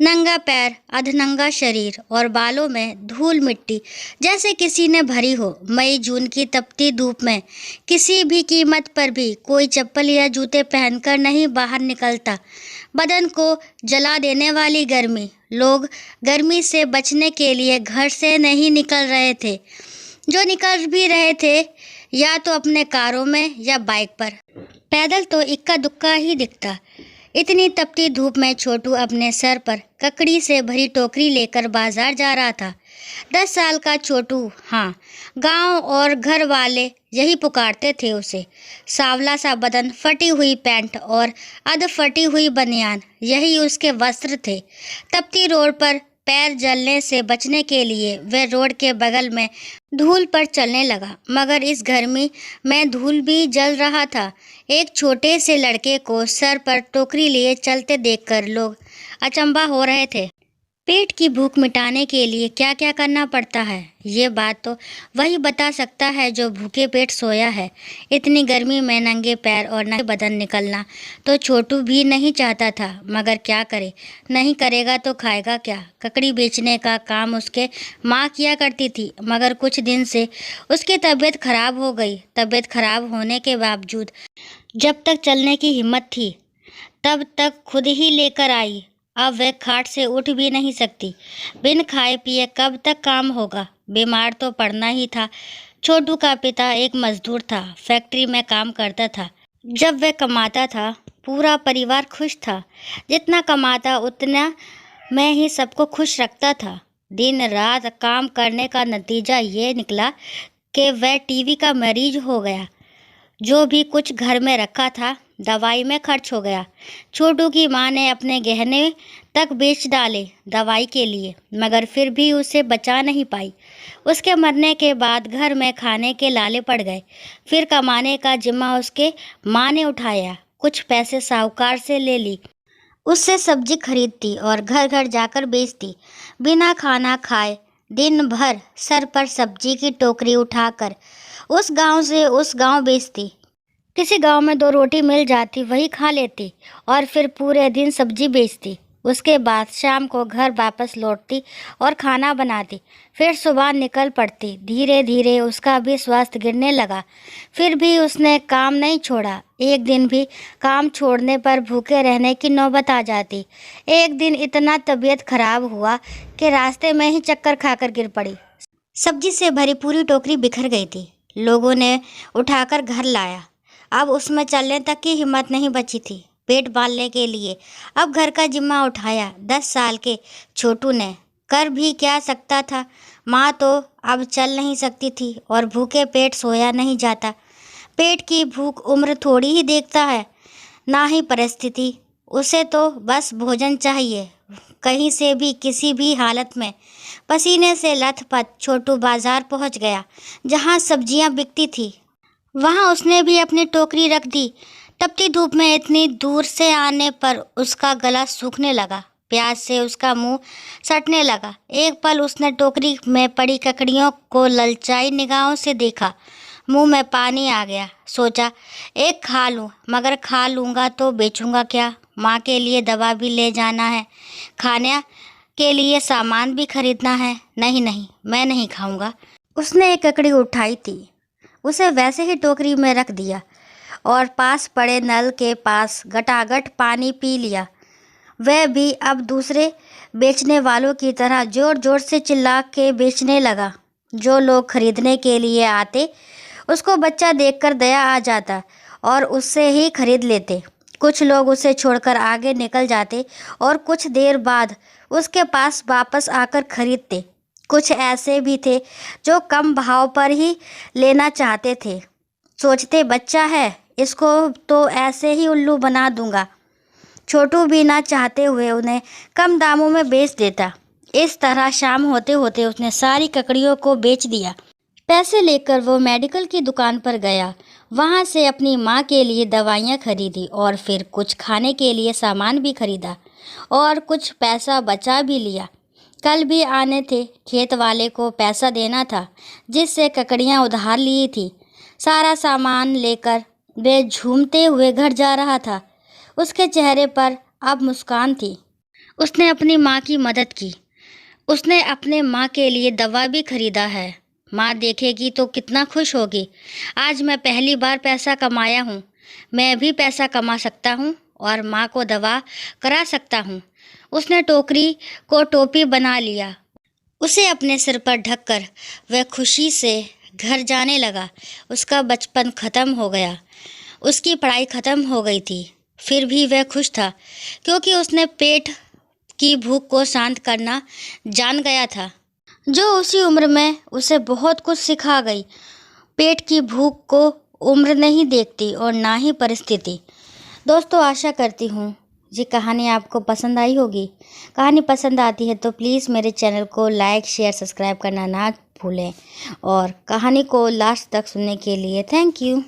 नंगा पैर, अधनंगा शरीर और बालों में धूल मिट्टी जैसे किसी ने भरी हो। मई जून की तपती धूप में किसी भी कीमत पर भी कोई चप्पल या जूते पहनकर नहीं बाहर निकलता। बदन को जला देने वाली गर्मी। लोग गर्मी से बचने के लिए घर से नहीं निकल रहे थे। जो निकल भी रहे थे या तो अपने कारों में या बाइक पर। पैदल तो इक्का दुक्का ही दिखता। इतनी तपती धूप में छोटू अपने सर पर ककड़ी से भरी टोकरी लेकर बाजार जा रहा था। 10 साल का छोटू, हाँ, गांव और घर वाले यही पुकारते थे उसे। सांवला सा बदन, फटी हुई पैंट और अध फटी हुई बनियान, यही उसके वस्त्र थे। तपती रोड पर पैर जलने से बचने के लिए वह रोड के बगल में धूल पर चलने लगा, मगर इस गर्मी में धूल भी जल रहा था। एक छोटे से लड़के को सर पर टोकरी लिए चलते देखकर लोग अचंभा हो रहे थे। पेट की भूख मिटाने के लिए क्या क्या करना पड़ता है, ये बात तो वही बता सकता है जो भूखे पेट सोया है। इतनी गर्मी में नंगे पैर और नंगे बदन निकलना तो छोटू भी नहीं चाहता था, मगर क्या करे, नहीं करेगा तो खाएगा क्या। ककड़ी बेचने का काम उसके माँ किया करती थी, मगर कुछ दिन से उसकी तबीयत खराब हो गई। तबीयत खराब होने के बावजूद जब तक चलने की हिम्मत थी तब तक खुद ही लेकर आई। अब वह खाट से उठ भी नहीं सकती। बिन खाए पिए कब तक काम होगा, बीमार तो पड़ना ही था। छोटू का पिता एक मजदूर था, फैक्ट्री में काम करता था। जब वह कमाता था पूरा परिवार खुश था। जितना कमाता उतना में ही सबको खुश रखता था। दिन रात काम करने का नतीजा ये निकला कि वह टीवी का मरीज हो गया। जो भी कुछ घर में रखा था दवाई में खर्च हो गया। छोटू की माँ ने अपने गहने तक बेच डाले दवाई के लिए, मगर फिर भी उसे बचा नहीं पाई। उसके मरने के बाद घर में खाने के लाले पड़ गए। फिर कमाने का जिम्मा उसके माँ ने उठाया। कुछ पैसे साहूकार से ले ली, उससे सब्जी खरीदती और घर घर जाकर बेचती। बिना खाना खाए दिन भर सर पर सब्जी की टोकरी उठाकर उस गांव से उस गांव बेचती। किसी गांव में 2 रोटी मिल जाती, वही खा लेती और फिर पूरे दिन सब्जी बेचती। उसके बाद शाम को घर वापस लौटती और खाना बनाती। फिर सुबह निकल पड़ती। धीरे धीरे उसका भी स्वास्थ्य गिरने लगा, फिर भी उसने काम नहीं छोड़ा। एक दिन भी काम छोड़ने पर भूखे रहने की नौबत आ जाती। एक दिन इतना तबीयत खराब हुआ कि रास्ते में ही चक्कर खाकर गिर पड़ी। सब्जी से भरी पूरी टोकरी बिखर गई थी। लोगों ने उठाकर घर लाया। अब उसमें चलने तक की हिम्मत नहीं बची थी। पेट पालने के लिए अब घर का जिम्मा उठाया। 10 साल के छोटू ने कर भी क्या सकता था। माँ तो अब चल नहीं सकती थी और भूखे पेट सोया नहीं जाता। पेट की भूख उम्र थोड़ी ही देखता है, ना ही परिस्थिति। उसे तो बस भोजन चाहिए, कहीं से भी, किसी भी हालत में। पसीने से लथपथ छोटू बाजार पहुंच गया, जहां सब्जियां बिकती थी। वहां उसने भी अपनी टोकरी रख दी। तपती धूप में इतनी दूर से आने पर उसका गला सूखने लगा। प्यास से उसका मुंह सटने लगा। एक पल उसने टोकरी में पड़ी ककड़ियों को ललचाई निगाहों से देखा। मुंह में पानी आ गया। सोचा, एक खा लूं, मगर खा लूँगा तो बेचूंगा क्या। माँ के लिए दवा भी ले जाना है, खाने के लिए सामान भी खरीदना है। नहीं नहीं, मैं नहीं खाऊंगा। उसने एक ककड़ी उठाई थी, उसे वैसे ही टोकरी में रख दिया और पास पड़े नल के पास गटागट पानी पी लिया। वह भी अब दूसरे बेचने वालों की तरह जोर जोर से चिल्ला के बेचने लगा। जो लोग खरीदने के लिए आते उसको बच्चा देखकर दया आ जाता और उससे ही खरीद लेते। कुछ लोग उसे छोड़कर आगे निकल जाते और कुछ देर बाद उसके पास वापस आकर खरीदते। कुछ ऐसे भी थे जो कम भाव पर ही लेना चाहते थे। सोचते, बच्चा है, इसको तो ऐसे ही उल्लू बना दूंगा। छोटू भी ना चाहते हुए उन्हें कम दामों में बेच देता। इस तरह शाम होते होते उसने सारी ककड़ियों को बेच दिया। पैसे लेकर वो मेडिकल की दुकान पर गया। वहाँ से अपनी माँ के लिए दवाइयाँ खरीदी और फिर कुछ खाने के लिए सामान भी खरीदा और कुछ पैसा बचा भी लिया। कल भी आने थे। खेत वाले को पैसा देना था जिससे ककड़ियाँ उधार ली थी। सारा सामान लेकर वे झूमते हुए घर जा रहा था। उसके चेहरे पर अब मुस्कान थी। उसने अपनी माँ की मदद की। उसने अपने माँ के लिए दवा भी खरीदा है। माँ देखेगी तो कितना खुश होगी। आज मैं पहली बार पैसा कमाया हूँ। मैं भी पैसा कमा सकता हूँ और माँ को दवा करा सकता हूँ। उसने टोकरी को टोपी बना लिया। उसे अपने सिर पर ढककर वह खुशी से घर जाने लगा। उसका बचपन खत्म हो गया। उसकी पढ़ाई खत्म हो गई थी। फिर भी वह खुश था क्योंकि उसने पेट की भूख को शांत करना जान गया था, जो उसी उम्र में उसे बहुत कुछ सिखा गई। पेट की भूख को उम्र नहीं देखती और ना ही परिस्थिति। दोस्तों, आशा करती हूँ ये कहानी आपको पसंद आई होगी। कहानी पसंद आती है तो प्लीज़ मेरे चैनल को लाइक, शेयर, सब्सक्राइब करना ना भूलें और कहानी को लास्ट तक सुनने के लिए थैंक यू।